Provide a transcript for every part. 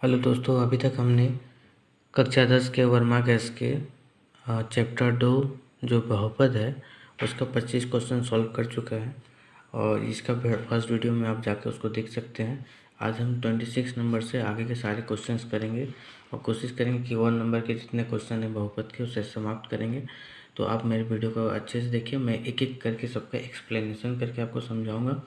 Hello दोस्तों, अभी तक हमने कक्षा 10 के वर्मा गैस के चैप्टर 2 जो बहुपद है उसका 25 क्वेश्चन सॉल्व कर चुका है और इसका फर्स्ट वीडियो में आप जाकर उसको देख सकते हैं। आज हम 26 नंबर से आगे के सारे क्वेश्चंस करेंगे और कोशिश करेंगे कि 1 नंबर के जितने क्वेश्चन हैं बहुपद के उसे समाप्त करेंगे। तो आप मेरे वीडियो को अच्छे से देखिए, मैं एक एक करके सबका एक्सप्लेनेशन करके आपको समझाऊँगा।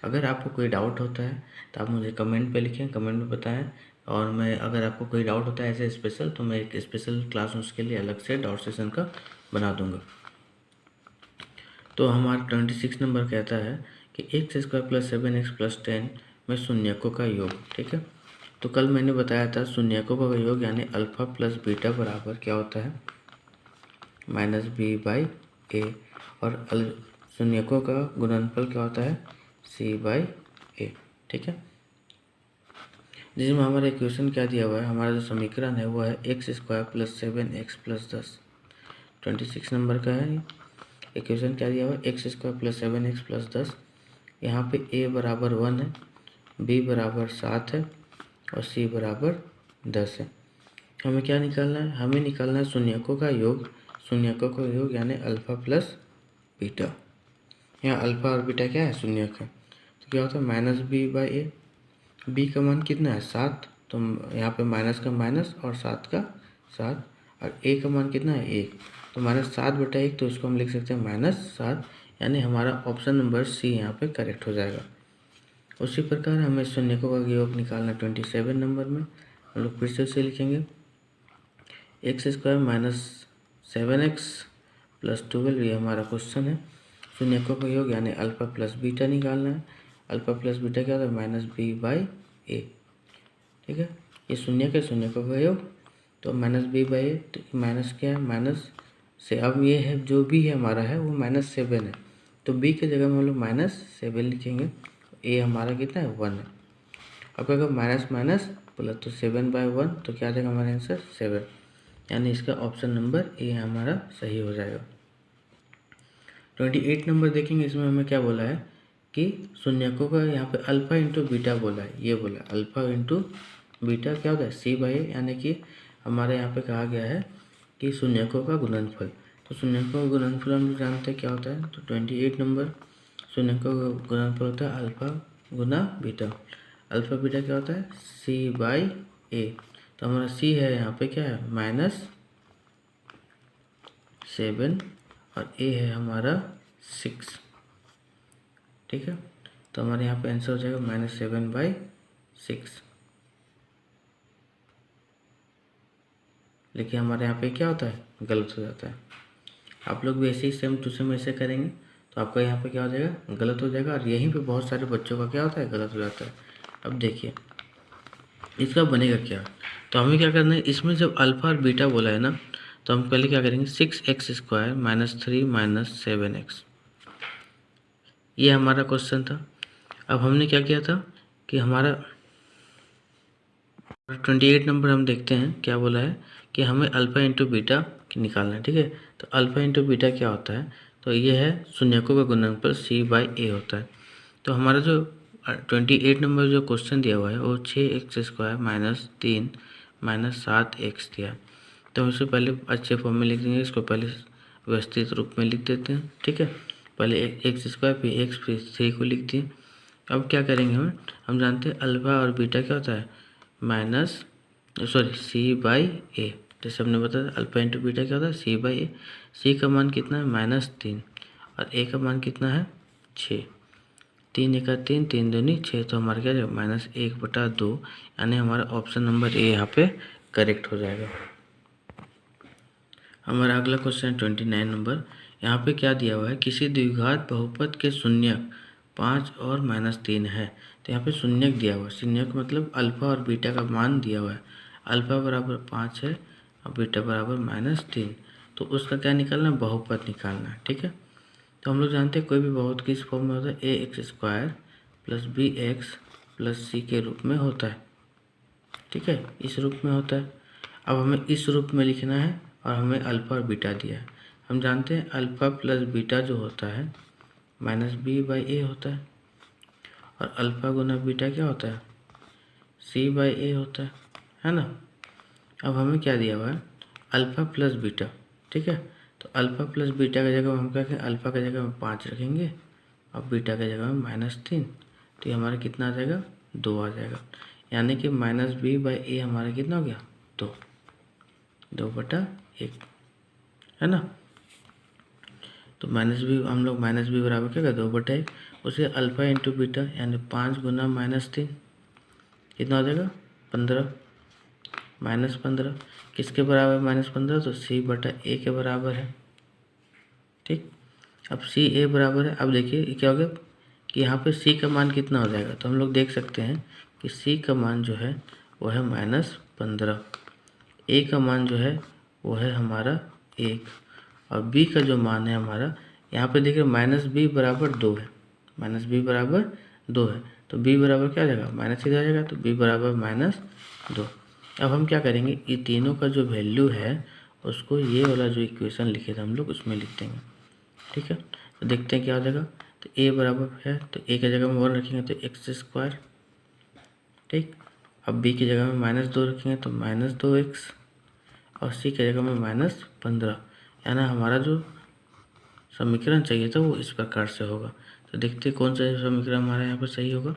अगर आपको कोई डाउट होता है तो आप मुझे कमेंट पे लिखें, कमेंट में बताएं। और मैं अगर आपको कोई डाउट होता है ऐसे स्पेशल, तो मैं एक स्पेशल क्लास उसके लिए अलग से डाउट सेशन का बना दूंगा। तो हमारा 26 नंबर कहता है कि x square plus 7x plus 10 में शून्यकों का योग। ठीक है, तो कल मैंने बताया था शून्यकों का योग यानी अल्फा प्लस बीटा बराबर क्या होता है, -b/a। और शून्यकों का गुणनफल क्या होता है, c/a। ठीक है, जिसमें हमारा इक्वेशन क्या दिया हुआ है, हमारा जो समीकरण है वो है x square plus 7x plus 10। 26 number का है इक्वेशन। क्या दिया हुआ है, x square plus 7x plus 10। यहाँ पे a बराबर 1 है, b बराबर 7 है और c बराबर 10 है। हमें क्या निकालना है, हमें निकालना है शून्यकों का योग। शून्यकों का योग यानी अल्फा प्लस बीटा। यहाँ अल्फा और बीटा क्या है, शून्यक है। तो क्या होता है -b/a। बी का मान कितना है, 7, तो यहाँ पे माइनस का माइनस और 7 का 7। और ए का मान कितना है, 1, तो -7/1, तो इसको हम लिख सकते हैं -7। यानी हमारा ऑप्शन नंबर सी यहाँ पे करेक्ट हो जाएगा। उसी प्रकार हमें शून्यकों का योग निकालना 27 नंबर में। हम लोग फिर से उसे लिखेंगे, x square minus 7x plus 12, ये हमारा क्वेश्चन है। शून्यकों का योग यानी अल्फा प्लस बीटा निकालना है। अल्फा प्लस बीटा क्या होता है, -b/a। ठीक है, ये शून्य के शून्यकों का योग, तो -b/a। तो माइनस क्या है, माइनस से, अब ये है जो भी है हमारा है वो -7 है, तो b के जगह में हम लोग -7 लिखेंगे। a हमारा कितना है, 1 है। अब अगर माइनस माइनस प्लस, तो 7/1, तो क्या आ जाएगा हमारा आंसर 7। यानी इसका ऑप्शन नंबर ए हमारा सही हो जाएगा। 28 नंबर देखेंगे, इसमें हमें क्या बोला है कि शून्यकों का यहाँ पे अल्फा इंटू बीटा बोला है। ये बोला अल्फा इंटू बीटा क्या होता है, c/a। यानी कि हमारे यहाँ पे कहा गया है कि शून्यकों का गुणनफल। तो शून्यकों का गुणनफल हम जानते हैं क्या होता है। तो 28 नंबर शून्यकों का गुणनफल होता है अल्फा गुना बीटा। अल्फा बीटा क्या होता है, c/a। तो हमारा c है यहाँ पे क्या है, -7 और a है हमारा 6। ठीक है, तो हमारे यहाँ पे आंसर हो जाएगा -7/6। लेकिन हमारे यहाँ पे क्या होता है, गलत हो जाता है। आप लोग भी ऐसे ही सेम टू सेम ऐसे करेंगे तो आपका यहाँ पे क्या हो जाएगा, गलत हो जाएगा। और यहीं पे बहुत सारे बच्चों का क्या होता है, गलत हो जाता है। अब देखिए इसका बनेगा क्या। तो हमें क्या करना है, इसमें जब अल्फा और बीटा बोला है ना, तो हम पहले क्या करेंगे, 6x स्क्वायर -3 -7x, ये हमारा क्वेश्चन था। अब हमने क्या किया था कि हमारा 28 नंबर हम देखते हैं क्या बोला है कि हमें अल्फा इंटू बीटा निकालना है। ठीक है, तो अल्फा इंटू बीटा क्या होता है, तो ये है शून्यकों का गुणनफल c/a होता है। तो हमारा जो 28 नंबर जो क्वेश्चन दिया हुआ है वो 6x स्क्वायर -3 -7x दिया। तो हम इसे पहले अच्छे फॉर्म में लिख देंगे, इसको पहले व्यवस्थित रूप में लिख देते हैं। ठीक है, पहले एक्स स्क्वायर फिर एक्स फिर 3 को लिख दिए। अब क्या करेंगे, हम जानते हैं अल्फा और बीटा क्या होता है, c/a। जैसे हमने बताया अल्फा इंटू बीटा क्या होता है, c/a। c का मान कितना है, -3 और a का मान कितना है, 6। 3 × 3 3 दूनी 6, तो हमारा क्या जाएगा -1/2। यानी हमारा ऑप्शन नंबर ए यहाँ पे करेक्ट हो जाएगा। हमारा अगला क्वेश्चन 29 नंबर। यहाँ पे क्या दिया हुआ है, किसी द्विघात बहुपद के शून्यक 5 और -3 है। तो यहाँ पे शून्यक दिया हुआ है, शून्यक मतलब अल्फा और बीटा का मान दिया हुआ है। अल्फा बराबर 5 है और बीटा बराबर -3, तो उसका क्या निकालना है, बहुपद निकालना है। ठीक है, तो हम लोग जानते हैं कोई भी बहुपद किस फॉर्म में होता है, ax² + bx + c के रूप में होता है। ठीक है, इस रूप में होता है। अब हमें इस रूप में लिखना है और हमें अल्फा और बीटा दिया है। हम जानते हैं अल्फा प्लस बीटा जो होता है -b/a होता है, और अल्फा गुना बीटा क्या होता है, c/a होता है। है ना। अब हमें क्या दिया हुआ है, अल्फ़ा प्लस बीटा, ठीक है। तो अल्फ़ा प्लस बीटा की जगह हम क्या करें, अल्फ़ा की जगह में 5 रखेंगे और बीटा की जगह में -3, तो ये हमारा कितना आ जाएगा, 2 आ जाएगा। यानी कि -b/a हमारा कितना हो गया, 2/1, है ना। तो -b हम लोग -b बराबर क्या, 2/1, उसे अल्फ़ा इंटू बीटा यानी 5 गुना -3 कितना हो जाएगा, 15, -15 किसके बराबर -15, तो c/a के बराबर है, ठीक। अब c/a बराबर है, अब देखिए ये क्या हो गया कि यहाँ पे c का मान कितना हो जाएगा, तो हम लोग देख सकते हैं कि c का मान जो है वो है -15, a का मान जो है वो है हमारा 1 और b का जो मान है हमारा, यहाँ पे देखिए -b बराबर 2 है, -b बराबर 2 है, तो b बराबर क्या हो जाएगा, माइनस सीधा आ जाएगा, तो b बराबर -2। अब हम क्या करेंगे, ये तीनों का जो वैल्यू है उसको ये वाला जो इक्वेशन लिखे थे हम लोग उसमें लिख देंगे, ठीक है। तो देखते हैं क्या हो जाएगा, तो a बराबर है तो a की जगह में 1 रखेंगे तो x², ठीक। अब b की जगह में -2 रखेंगे तो -2x और c की जगह में -15, यानी हमारा जो समीकरण चाहिए था वो इस प्रकार से होगा। तो देखते हैं कौन सा समीकरण हमारा यहाँ पर सही होगा।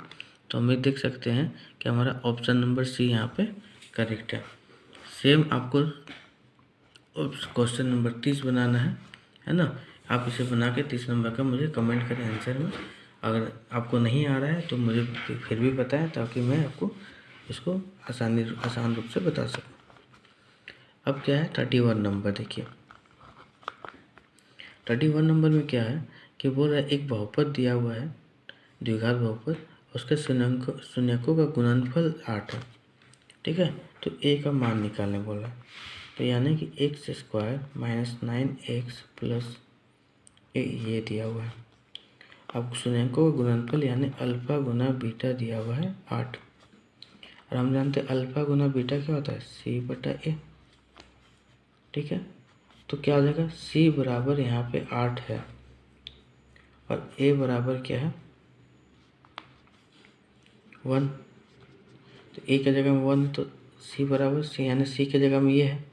तो हम देख सकते हैं कि हमारा ऑप्शन नंबर सी यहाँ पे करेक्ट है। सेम आपको क्वेश्चन नंबर 30 बनाना है ना। आप इसे बना के 30 नंबर का मुझे कमेंट करें आंसर में। अगर आपको नहीं आ रहा है तो मुझे फिर भी बताएं ताकि मैं आपको इसको आसान रूप से बता सकूं। अब क्या है 31 नंबर, देखिए 31 नंबर में क्या है कि बोल रहा है एक बहुपद दिया हुआ है, द्विघात बहुपद, उसके शून्यकों का गुणनफल 8 है, ठीक है। तो a का मान निकालने बोला है, तो यानी कि x² - 9x प्लस a ये दिया हुआ है। अब शून्यकों का गुणनफल यानी अल्फ़ा गुना बीटा दिया हुआ है 8, और हम जानते हैं अल्फ़ा गुना बीटा क्या होता है, c/a, ठीक है। तो क्या हो जाएगा, c बराबर यहाँ पे 8 है और a बराबर क्या है 1, तो a की जगह में 1 तो c बराबर c, यानी c की जगह में ये है।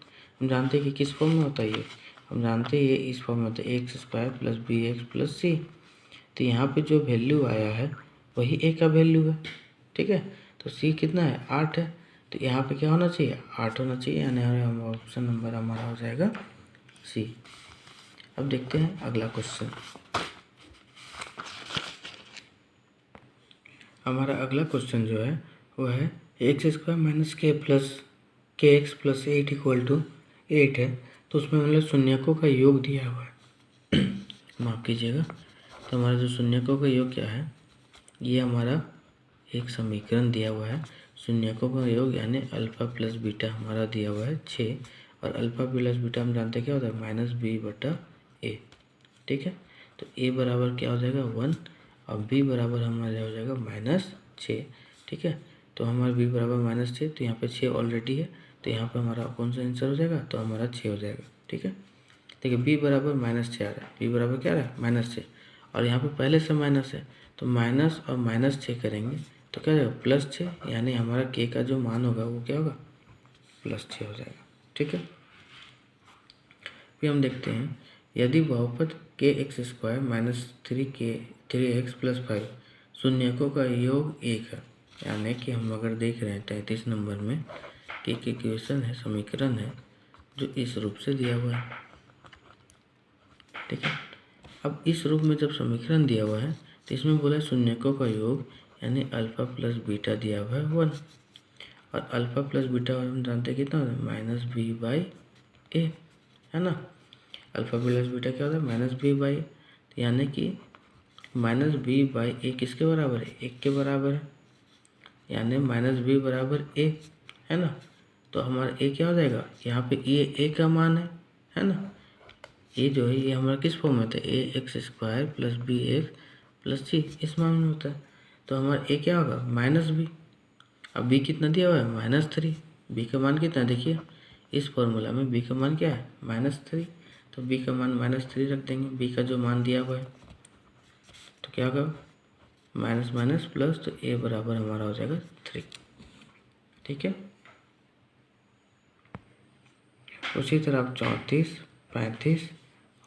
हम जानते हैं कि किस फॉर्म में होता है ये, हम जानते हैं ये इस फॉर्म में होता है x² plus bx plus c। तो यहाँ पे जो वैल्यू आया है वही a का वैल्यू है, ठीक है। तो c कितना है 8 है, तो यहाँ पे क्या होना चाहिए 8 होना चाहिए, यानी हम ऑप्शन नंबर हमारा हो जाएगा c। अब देखते हैं अगला क्वेश्चन। हमारा अगला क्वेश्चन जो है वो है x² माइनस के एक्स प्लस 8 इक्वल टू 8 है। तो उसमें मतलब शून्यकों का योग दिया हुआ है माफ़ कीजिएगा। तो हमारा जो शून्यकों का योग क्या है, ये हमारा एक समीकरण दिया हुआ है। शून्यकों का योग यानी अल्फ़ा प्लस बीटा हमारा दिया हुआ है 6, और अल्फ़ा प्लस बीटा हम जानते हैं क्या होता है -b/a, ठीक है। तो a बराबर क्या हो जाएगा 1 और b बराबर हमारा हो जाएगा -6, ठीक है। तो हमारा b बराबर -6, तो यहाँ पे 6 ऑलरेडी है, तो यहाँ पे हमारा कौन सा आंसर हो जाएगा, तो हमारा 6 हो जाएगा, ठीक है। देखिए b बराबर -6 आ रहा है, b बराबर क्या आ रहा है -6, और यहाँ पे पहले से माइनस है, तो माइनस और -6 करेंगे तो क्या हो जाएगा +6, यानी हमारा k का जो मान होगा वो क्या होगा +6 हो जाएगा, ठीक है। फिर हम देखते हैं यदि बहुपद kx² - 3x + 5 शून्यकों का योग 1 है, यानी कि हम अगर देख रहे हैं 33 नंबर में कि एक इक्वेशन है, समीकरण है जो इस रूप से दिया हुआ है, ठीक है। अब इस रूप में जब समीकरण दिया हुआ है तो इसमें बोला है शून्यकों का योग यानी अल्फ़ा प्लस बीटा दिया हुआ है 1, और अल्फ़ा प्लस बीटा हम जानते हैं कितना होता है -b/a, है ना। अल्फ़ा प्लस बीटा क्या होता है -b/a, तो यानी कि -b/a किसके बराबर है 1 के बराबर है, यानी -b बराबर a, है ना। तो हमारा a क्या हो जाएगा, यहाँ पे ये a का मान है ना। ये जो है ये हमारा किस फॉर्म में होता है ax² plus bx plus c, इस मान में होता है। तो हमारा a क्या होगा -b, अब b कितना दिया हुआ है -3, b का मान कितना देखिए इस फॉर्मूला में b का मान क्या है -3, तो b का मान -3 रख देंगे, b का जो मान दिया हुआ है तो क्या होगा माइनस माइनस प्लस, तो a बराबर हमारा हो जाएगा 3, ठीक है। उसी तरह आप 34, 35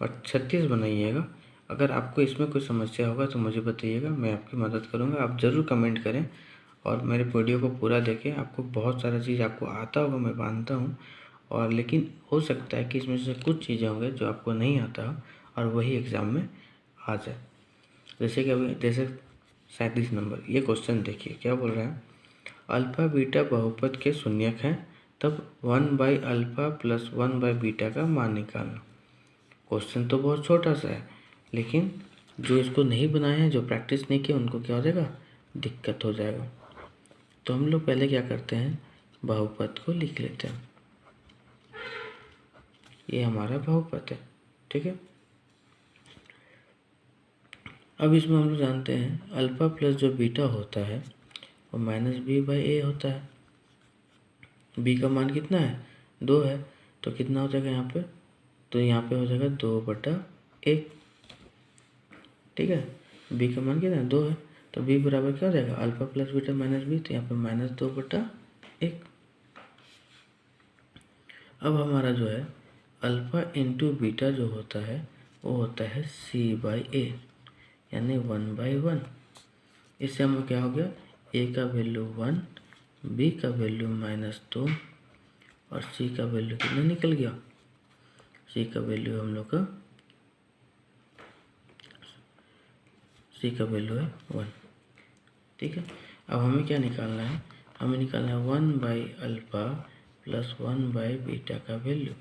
और 36 बनाइएगा। अगर आपको इसमें कोई समस्या होगा तो मुझे बताइएगा, मैं आपकी मदद करूँगा। आप ज़रूर कमेंट करें और मेरे वीडियो को पूरा देखें। आपको बहुत सारा चीज़ आपको आता होगा, मैं मानता हूँ, और लेकिन हो सकता है कि इसमें से कुछ चीज़ें होंगे जो आपको नहीं आता हो और वही एग्ज़ाम में आ जाए। जैसे कि अभी 37 नंबर ये क्वेश्चन देखिए, क्या बोल रहे हैं, अल्फ़ा बीटा बहुपद के शून्यक हैं, तब 1/अल्फ़ा प्लस 1/बीटा का मान निकालना। क्वेश्चन तो बहुत छोटा सा है, लेकिन जो इसको नहीं बनाए हैं, जो प्रैक्टिस नहीं किया, उनको क्या हो जाएगा, दिक्कत हो जाएगा। तो हम लोग पहले क्या करते हैं, बहुपद को लिख लेते हैं। ये हमारा बहुपद है, ठीक है। अब इसमें हम लोग जानते हैं अल्फ़ा प्लस जो बीटा होता है वो -b/a होता है। b का मान कितना है, 2 है, तो कितना हो जाएगा यहाँ पे, तो यहाँ पे हो जाएगा 2/1, ठीक है। b का मान कितना है, 2 है, तो b बराबर क्या हो जाएगा, alpha plus beta minus b, तो यहाँ पे -2/1। अब हमारा जो है अल्फ़ा इंटू बीटा जो होता है वो होता है c/a, यानी 1/1। इससे हम क्या हो गया, a का वैल्यू 1, b का वैल्यू -2 और c का वैल्यू कितना निकल गया, c का वैल्यू हम लोग का c का वैल्यू है 1, ठीक है। अब हमें क्या निकालना है, हमें निकालना है 1/अल्फ़ा प्लस 1/बीटा का वैल्यू।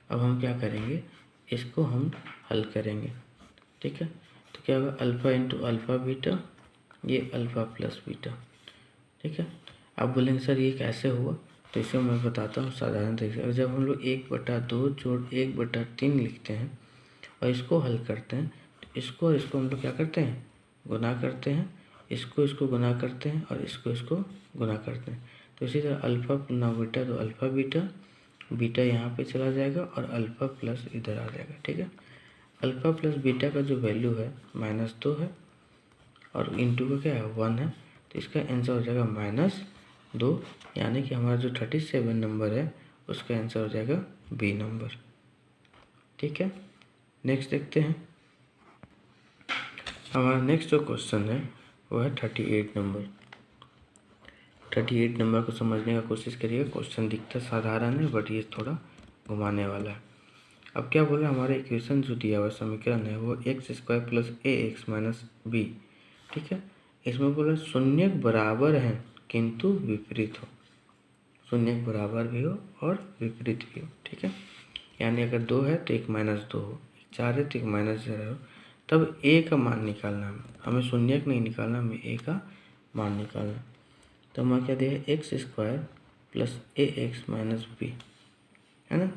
अब हम क्या करेंगे, इसको हम हल करेंगे, ठीक है। तो क्या होगा, अल्फ़ा इंटू अल्फ़ा बीटा, ये अल्फ़ा प्लस बीटा, ठीक है। आप बोलेंगे सर ये कैसे हुआ, तो इसे मैं बताता हूँ साधारण तरीके से। जब हम लोग 1/2 जोड़ 1/3 लिखते हैं और इसको हल करते हैं, तो इसको और इसको हम लोग क्या करते हैं, गुना करते हैं, इसको गुना करते हैं और इसको गुना करते हैं। तो इसी तरह अल्फ़ा गुना बीटा तो अल्फ़ा बीटा, बीटा यहाँ पे चला जाएगा और अल्फ़ा प्लस इधर आ जाएगा, ठीक है। अल्फ़ा प्लस बीटा का जो वैल्यू है -2 है और इंटू का क्या है 1 है, तो इसका आंसर हो जाएगा -2, यानी कि हमारा जो 37 नंबर है उसका आंसर हो जाएगा बी नंबर, ठीक है। नेक्स्ट देखते हैं, हमारा नेक्स्ट जो क्वेश्चन है वो है 38 नंबर। 38 नंबर को समझने का कोशिश करिएगा। क्वेश्चन दिखता साधारण है बट ये थोड़ा घुमाने वाला है। अब क्या बोल रहे हैं, हमारे इक्वेशन जो दिया हुआ समीकरण है वो x² + ax - b, ठीक है। इसमें बोला शून्यक बराबर हैं किंतु विपरीत हो, शून्यक बराबर भी हो और विपरीत भी हो, ठीक है। यानी अगर 2 है तो एक -2 हो, 4 है तो एक -4 हो, तब a का मान निकालना है। हमें शून्यक नहीं निकालना, हमें a का मान निकालना। तो हमारा क्या दिया, x² + ax - b, है ना,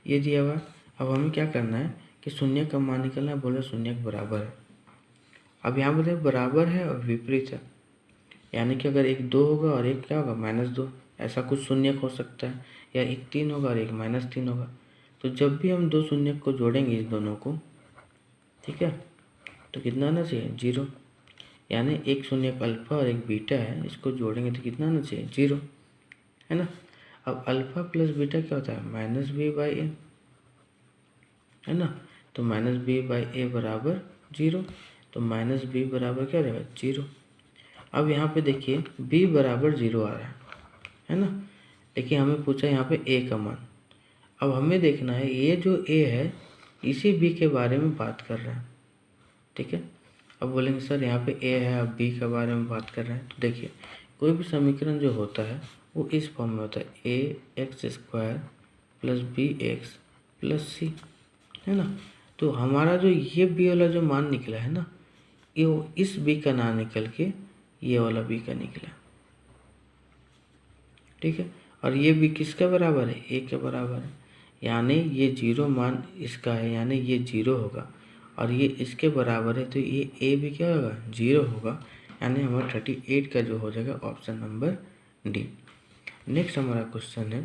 ये दिया हुआ। अब हमें क्या करना है कि शून्यक का मान निकालना है, बोले शून्यक बराबर है। अब यहाँ बोले बराबर है और विपरीत है, यानी कि अगर एक 2 होगा और एक क्या होगा -2, ऐसा कुछ शून्यक हो सकता है, या एक 3 होगा और एक -3 होगा। तो जब भी हम दो शून्यक को जोड़ेंगे इस दोनों को, ठीक है, तो कितना आना चाहिए, 0। यानी एक शून्यक अल्फ़ा और एक बीटा है, इसको जोड़ेंगे तो कितना आना चाहिए, 0, है ना। अब अल्फ़ा प्लस बीटा क्या होता है, -b/a, है ना। तो -b/a बराबर 0, तो -b बराबर क्या रहेगा, 0। अब यहाँ पे देखिए b बराबर 0 आ रहा है ना, लेकिन हमें पूछा यहाँ पे a का मान। अब हमें देखना है ये जो a है इसी b के बारे में बात कर रहे हैं, ठीक है। अब बोलेंगे सर यहाँ पे a है, अब b के बारे में बात कर रहे हैं, तो देखिए कोई भी समीकरण जो होता है वो इस फॉर्म में होता है, ax² + bx + c, है ना। तो हमारा जो ये b वाला जो मान निकला है ना, ये इस b का ना निकल के ये वाला b का निकला, ठीक है। और ये b किसके बराबर है, a के बराबर है, यानी ये 0 मान इसका है, यानी ये 0 होगा और ये इसके बराबर है, तो ये a भी क्या होगा, 0 होगा। यानी हमारा 38 का जो हो जाएगा ऑप्शन नंबर डी। नेक्स्ट हमारा क्वेश्चन है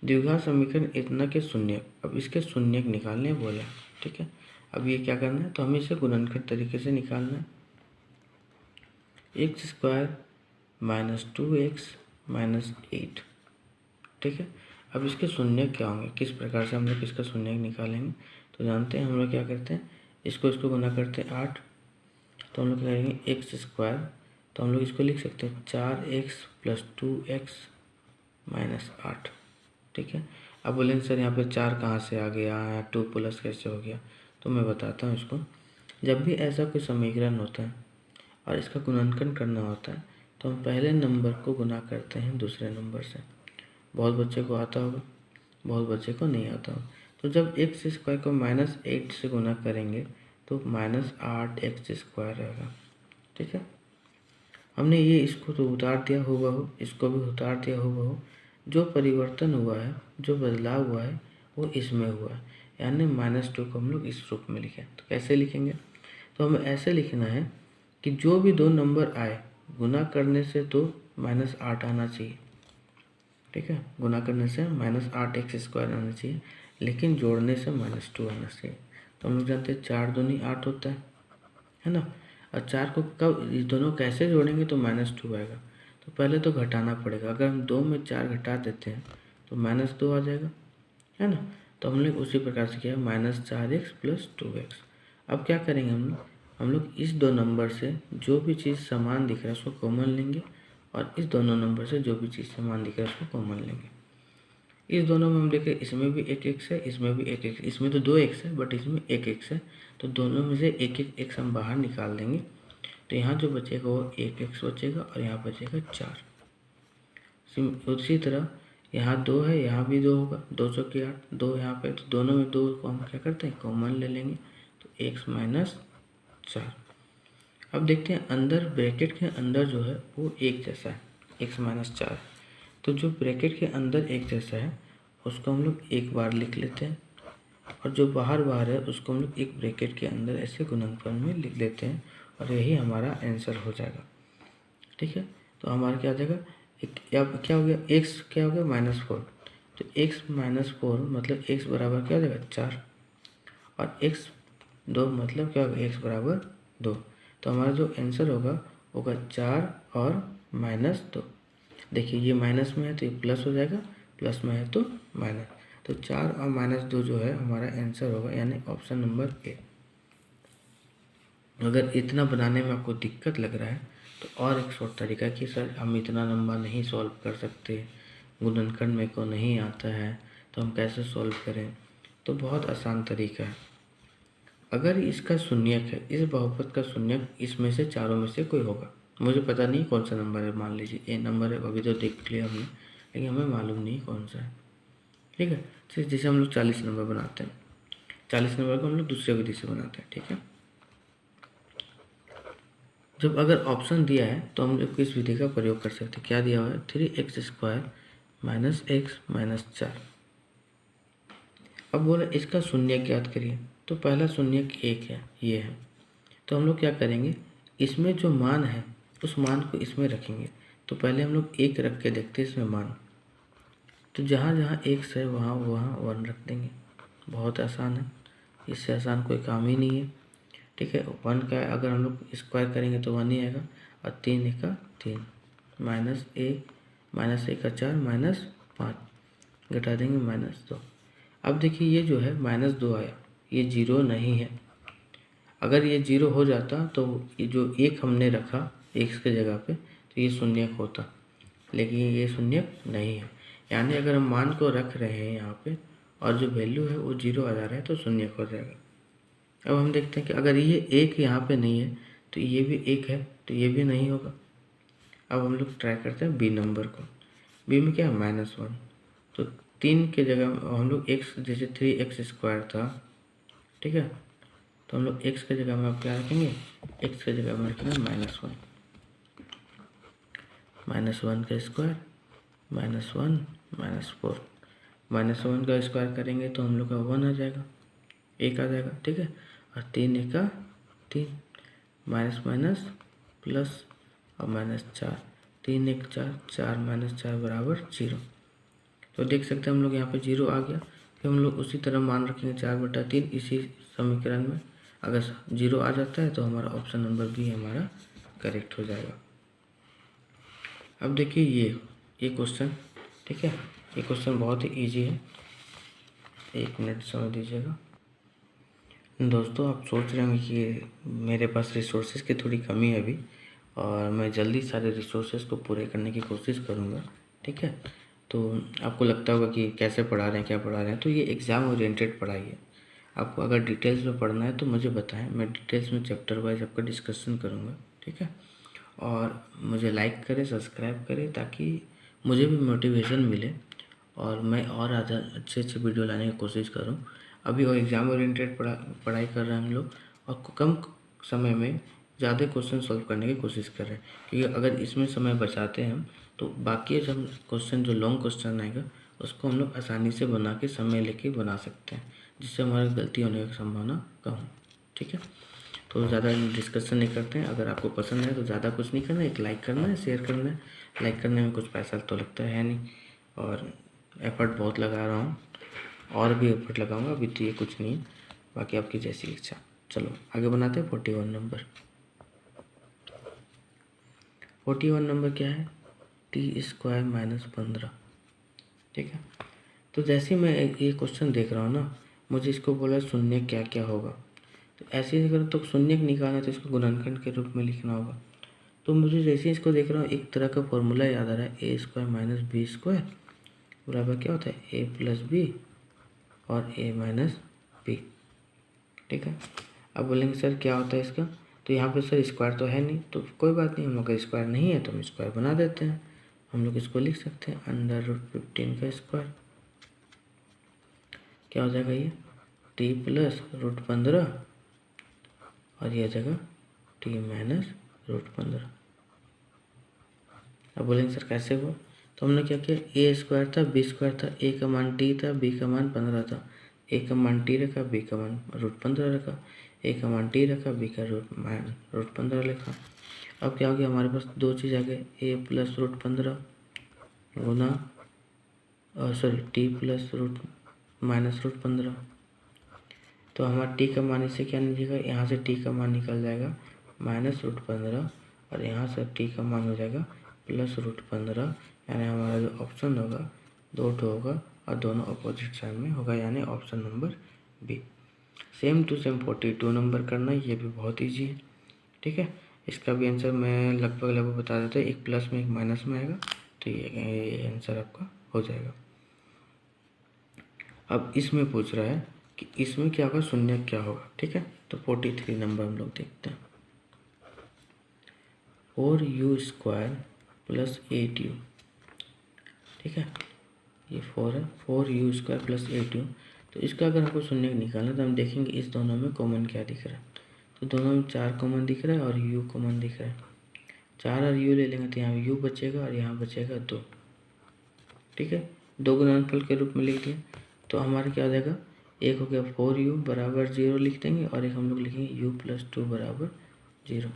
द्विघात समीकरण इतना के शून्यक। अब इसके शून्यक निकालने बोला, ठीक है। अब ये क्या करना है, तो हमें इसे गुणनखंड तरीके से निकालना है। x² - 2x - 8, ठीक है। अब इसके शून्य क्या होंगे, किस प्रकार से हम लोग इसका शून्य निकालेंगे, तो जानते हैं हम लोग क्या करते हैं, इसको गुना करते हैं 8, तो हम लोग क्या करेंगे एक्स स्क्वायर, तो हम लोग इसको लिख सकते हैं 4x + 2x - 8। ठीक है। अब बोलेंगे सर यहाँ पे 4 कहाँ से आ गया या 2 प्लस कैसे हो गया, तो मैं बताता हूँ इसको। जब भी ऐसा कोई समीकरण होता है और इसका गुणनखंड करना होता है तो हम पहले नंबर को गुना करते हैं दूसरे नंबर से। बहुत बच्चे को आता होगा, बहुत बच्चे को नहीं आता होगा। तो जब एक्स स्क्वायर को -8 से गुना करेंगे तो -8x² रहेगा। ठीक है। हमने ये इसको तो उतार दिया हूबहू, इसको भी उतार दिया हूबहू। जो परिवर्तन हुआ है, जो बदलाव हुआ है वो इसमें हुआ है, यानी -2 को हम लोग इस रूप में लिखें। तो कैसे लिखेंगे, तो हमें ऐसे लिखना है कि जो भी दो नंबर आए गुना करने से तो -8 आना चाहिए। ठीक है, गुना करने से -8x² आना चाहिए, लेकिन जोड़ने से -2 आना चाहिए। तो हम लोग जानते हैं 4 दूनी 8 होता है ना। और 4 को कब ये दोनों कैसे जोड़ेंगे तो -2 आएगा। तो पहले तो घटाना पड़ेगा, अगर हम 2 में 4 घटा देते हैं तो -2 आ जाएगा, है ना। तो हमने उसी प्रकार से किया -4x + 2x। अब क्या करेंगे हम लोग इस दो नंबर से जो भी चीज़ समान दिख रहा है उसको कॉमन लेंगे, और इस दोनों नंबर से जो भी चीज़ समान दिख रहा है उसको कॉमन लेंगे। इस दोनों में हम देखें, इसमें भी एक x है, इसमें भी एक x, इसमें तो 2 x है बट इसमें एक x है, तो दोनों में से एक एक x हम बाहर निकाल देंगे। तो यहाँ जो बचेगा वो एक x बचेगा और यहाँ बचेगा 4। उसी तरह यहाँ 2 है, यहाँ भी 2 होगा, 2 चौके 8, 2 यहाँ पे, तो दोनों में 2 को हम क्या करते हैं कॉमन ले लेंगे, तो x - 4। अब देखते हैं अंदर ब्रैकेट के अंदर जो है वो एक जैसा है, x - 4। तो जो ब्रैकेट के अंदर एक जैसा है उसको हम लोग एक बार लिख लेते हैं, और जो बाहर बाहर है उसको हम लोग एक ब्रैकेट के अंदर ऐसे गुणनफल में लिख लेते हैं, और यही हमारा आंसर हो जाएगा। ठीक है। तो हमारा क्या आ जाएगा, क्या हो गया, x क्या हो गया -4। तो x - 4 मतलब x बराबर क्या हो जाएगा 4, और x 2 मतलब क्या होगा x बराबर 2। तो हमारा जो आंसर होगा 4 और -2। देखिए ये माइनस में है तो ये प्लस हो जाएगा, प्लस में है तो माइनस। तो 4 और -2 जो है हमारा आंसर होगा, यानी ऑप्शन नंबर ए। अगर इतना बनाने में आपको दिक्कत लग रहा है तो और एक शॉर्ट तरीका है कि सर हम इतना लंबा नहीं सॉल्व कर सकते, गुणनखंड मेरे को नहीं आता है, तो हम कैसे सॉल्व करें, तो बहुत आसान तरीका है। अगर इसका शून्यक है, इस बहुपद का शून्यक इसमें से चारों में से कोई होगा, मुझे पता नहीं कौन सा नंबर है, मान लीजिए ए नंबर है, अभी तो देख लिया हमने, लेकिन हमें मालूम नहीं कौन सा है। ठीक है। जैसे हम लोग 40 नंबर बनाते हैं, 40 नंबर को हम लोग दूसरे विधि से बनाते हैं। ठीक है। जब अगर ऑप्शन दिया है तो हम लोग किस विधि का प्रयोग कर सकते हैं, क्या दिया हुआ है 3x² - x - 4। अब बोले इसका शून्यक ज्ञात करिए, तो पहला शून्यक 1 है, ये है। तो हम लोग क्या करेंगे, इसमें जो मान है उस मान को इसमें रखेंगे। तो पहले हम लोग 1 रख के देखते हैं इसमें मान, तो जहाँ जहाँ x है वहाँ वहाँ 1 रख देंगे। बहुत आसान है, इससे आसान कोई काम ही नहीं है। ठीक है। 1 का अगर हम लोग स्क्वायर करेंगे तो 1 ही आएगा, और 3 एका 3, -1 का 4 -5, घटा देंगे -2। अब देखिए ये जो है -2 आया, ये 0 नहीं है। अगर ये 0 हो जाता तो ये जो 1 हमने रखा x के जगह पे तो ये शून्यक होता, लेकिन ये शून्यक नहीं है। यानी अगर हम मान को रख रहे हैं यहाँ पे और जो वैल्यू है वो 0 आ जा रहा है तो शून्यक हो जाएगा। अब हम देखते हैं कि अगर ये 1 यहाँ पे नहीं है तो ये भी 1 है, तो ये भी नहीं होगा। अब हम लोग ट्राई करते हैं बी नंबर को। बी में क्या है -1, तो 3 के जगह हम लोग x, जैसे 3x² था, ठीक है, तो हम लोग x के जगह में अब क्या रखेंगे, x के जगह में रखेंगे -1, -1 का स्क्वायर -1 -4, -1 का स्क्वायर करेंगे तो हम लोग का 1 आ जाएगा, 1 आ जाएगा। ठीक है। और 3 एका 3, माइनस माइनस प्लस और -4, 3 1 4, 4 -4 बराबर 0। तो देख सकते हैं हम लोग यहाँ पे 0 आ गया। फिर हम लोग उसी तरह मान रखेंगे 4/3 इसी समीकरण में। अगर 0 आ जाता है तो हमारा ऑप्शन नंबर बी हमारा करेक्ट हो जाएगा। अब देखिए ये क्वेश्चन, ठीक है, ये क्वेश्चन बहुत ही ईजी है, 1 मिनट समय दीजिएगा। दोस्तों, आप सोच रहे होंगे कि मेरे पास रिसोर्सेज की थोड़ी कमी है अभी, और मैं जल्दी सारे रिसोर्सेज को पूरे करने की कोशिश करूँगा, ठीक है। तो आपको लगता होगा कि कैसे पढ़ा रहे हैं, क्या पढ़ा रहे हैं, तो ये एग्ज़ाम ओरिएंटेड पढ़ाई है। आपको अगर डिटेल्स में पढ़ना है तो मुझे बताएं, मैं डिटेल्स में चैप्टर वाइज आपका डिस्कशन करूँगा, ठीक है। और मुझे लाइक करें, सब्सक्राइब करें, ताकि मुझे भी मोटिवेशन मिले और मैं और ज़्यादा अच्छे अच्छे वीडियो लाने की कोशिश करूँ। अभी और एग्ज़ाम ओरिएंटेड पढ़ाई कर रहे हैं हम लोग, और कम समय में ज़्यादा क्वेश्चन सॉल्व करने की कोशिश कर रहे हैं, क्योंकि अगर इसमें समय बचाते हैं हम, तो बाकी जब क्वेश्चन जो लॉन्ग क्वेश्चन आएगा उसको हम लोग आसानी से बना के समय लेके बना सकते हैं, जिससे हमारी गलती होने की संभावना कम हो, ठीक है। तो ज़्यादा डिस्कशन नहीं करते हैं। अगर आपको पसंद है तो ज़्यादा कुछ नहीं करना है, एक लाइक करना है, शेयर करना है। लाइक करने में कुछ पैसा तो लगता है नहीं, और एफ़र्ट बहुत लगा रहा हूँ, और भी एफ़र्ट लगाऊंगा, अभी तो ये कुछ नहीं है, बाकी आपकी जैसी इच्छा। चलो आगे बनाते हैं। 41 नंबर। 41 नंबर क्या है? टी स्क्वायर माइनस 15, ठीक है। तो जैसे ही मैं ये क्वेश्चन देख रहा हूँ ना, मुझे इसको बोला शून्य क्या क्या होगा, तो ऐसे ही अगर तो शून्य निकालना तो इसको गुणनखंड के रूप में लिखना होगा। तो मुझे जैसे ही इसको देख रहा हूँ, एक तरह का फॉर्मूला याद आ रहा है, ए स्क्वायर माइनस बी स्क्वायर बराबर क्या होता है, ए प्लस बी और ए माइनस बी, ठीक है। अब बोलेंगे सर क्या होता है इसका, तो यहाँ पे सर स्क्वायर तो है नहीं, तो कोई बात नहीं, हम लोग का स्क्वायर नहीं है तो हम स्क्वायर बना देते हैं। हम लोग इसको लिख सकते हैं √15 का स्क्वायर, क्या हो जाएगा ये, टी प्लस √15 और यह जगह टी माइनस √15। अब बोलेंगे सर कैसे हुआ, तो हमने क्या किया, ए स्क्वायर था, बी स्क्वायर था, ए का मान टी था, बी का मान 15 था, ए का मान टी रखा, बी का मान √15 रखा, ए का मान टी रखा, बी का √15 लिखा। अब क्या हो गया, हमारे पास दो चीज़ आ गए, ए प्लस √15 गुना टी प्लस माइनस √15। तो हमारा टी का मान इससे क्या निकलेगा, यहाँ से टी का मान निकल जाएगा -√15, और यहाँ से टी का मान हो जाएगा +√15। यानी हमारा जो ऑप्शन होगा 2 होगा, और दोनों अपोजिट साइड में होगा, यानी option number b. Same to same 42 number करना, ये भी बहुत ईजी है, ठीक है। इसका भी आंसर मैं लगभग बता देता हूँ, एक प्लस में एक माइनस में आएगा, तो ये आंसर आपका हो जाएगा। अब इसमें पूछ रहा है कि इसमें क्या होगा, शून्य क्या होगा, ठीक है। तो 43 नंबर हम लोग देखते हैं। 4u² + 8u, ठीक है, ये 4 है, 4u² + 8u। तो इसका अगर हमको शून्य निकालना तो हम देखेंगे इस दोनों में कॉमन क्या दिख रहा है, तो दोनों में 4 कॉमन दिख रहा है और u कॉमन दिख रहा है। 4 और u ले लेंगे तो यहाँ u बचेगा और यहाँ बचेगा 2, ठीक है। 2 गुणनफल के रूप में लिख दिया, तो हमारा क्या हो जाएगा, एक हो गया 4u = 0 लिख देंगे, और एक हम लोग लिखेंगे u + 2 = 0,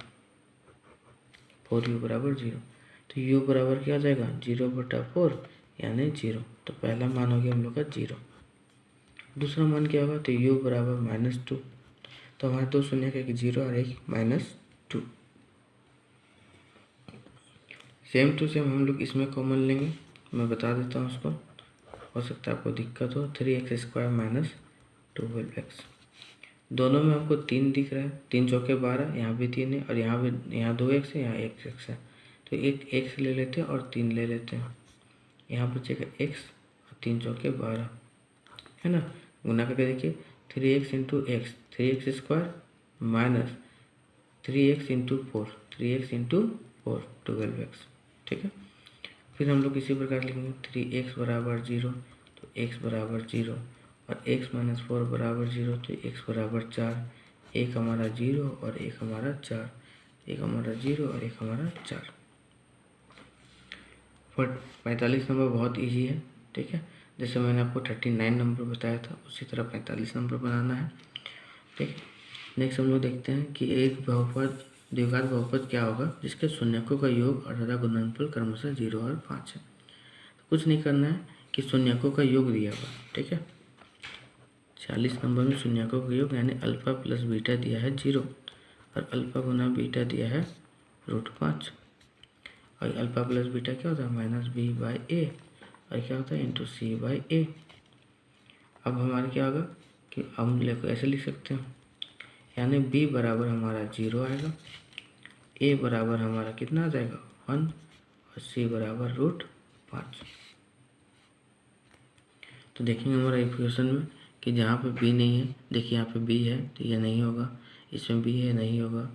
4u = 0। तो u बराबर क्या हो जाएगा, 0/4 यानी 0। तो पहला मान हो गया हम लोग का 0। दूसरा मान क्या होगा, तो u = -2। तो हमारे दो शून्य का, एक 0 और एक -2। सेम टू सेम हम लोग इसमें कॉमन लेंगे, मैं बता देता हूँ उसको, हो सकता है आपको दिक्कत हो। 3x² - 12x, दोनों में हमको 3 दिख रहा है, 3 चौके 12, यहाँ भी 3 है, और यहाँ 2x है, यहाँ 1x है, तो एक x ले लेते हैं और 3 ले लेते हैं, यहाँ बचेगा x और 3 चौके 12, है ना। गुना करके देखिए, 3x × x, 3x² minus 3x × 4, 3x × 4, 12x, ठीक है। फिर हम लोग इसी प्रकार लिखेंगे, 3x = 0, तो x = 0, और x - 4 = 0, तो x = 4। एक हमारा 0 और एक हमारा 4, एक हमारा 0 और एक हमारा 4। 45 नंबर बहुत इजी है, ठीक है। जैसे मैंने आपको 39 नंबर बताया था, उसी तरह 45 नंबर बनाना है, ठीक है। नेक्स्ट हम लोग देखते हैं कि एक बहुपद, द्विघात बहुपद क्या होगा जिसके शून्यकों का योग और तथा गुणनफल क्रमशः 0 और 5 है। तो कुछ नहीं करना है कि शून्यकों का योग दिया हुआ, ठीक है। 40 नंबर में शून्यकों का योग यानी अल्फा प्लस बीटा दिया है 0, और अल्फा गुना बीटा दिया है √5, और अल्फा प्लस बीटा क्या होता है, -b/a, और क्या होता है इंटू सी बाई ए। अब हमारा क्या होगा कि हम ऐसे लिख सकते हैं, यानी बी बराबर हमारा 0 आएगा, ए बराबर हमारा कितना आ जाएगा 1 और सी बराबर √5। तो देखेंगे हमारा इक्वेशन में कि जहाँ पे बी नहीं है, देखिए यहाँ पे बी है तो ये नहीं होगा, इसमें बी है नहीं होगा,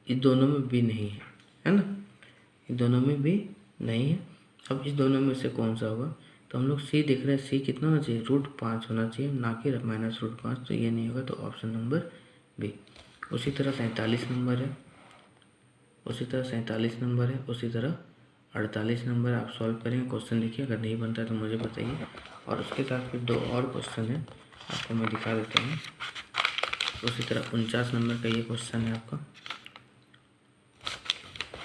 इस दोनों में बी नहीं है ना, इस दोनों में बी नहीं है। अब इस दोनों में से कौन सा होगा, तो हम लोग सी देख रहे हैं, सी कितना होना चाहिए √5 होना चाहिए, ना कि -√5, तो ये नहीं होगा, तो ऑप्शन नंबर बी। उसी तरह 47 नंबर है, उसी तरह 47 नंबर है, उसी तरह 48 नंबर आप सॉल्व करेंगे। क्वेश्चन देखिए, अगर नहीं बनता है तो मुझे बताइए। और उसके साथ फिर 2 और क्वेश्चन है, आपको मैं दिखा देता हूँ। उसी तरह 49 नंबर का ये क्वेश्चन है आपका,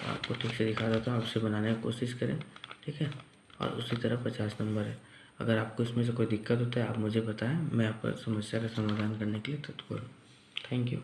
आपको ठीक से दिखा देता हूँ, आपसे बनाने की कोशिश करें, ठीक है। और उसी तरह 50 नंबर है। अगर आपको इसमें से कोई दिक्कत होता है आप मुझे बताएं, मैं आपका समस्या का समाधान करने के लिए तत्पर हूँ। Thank you.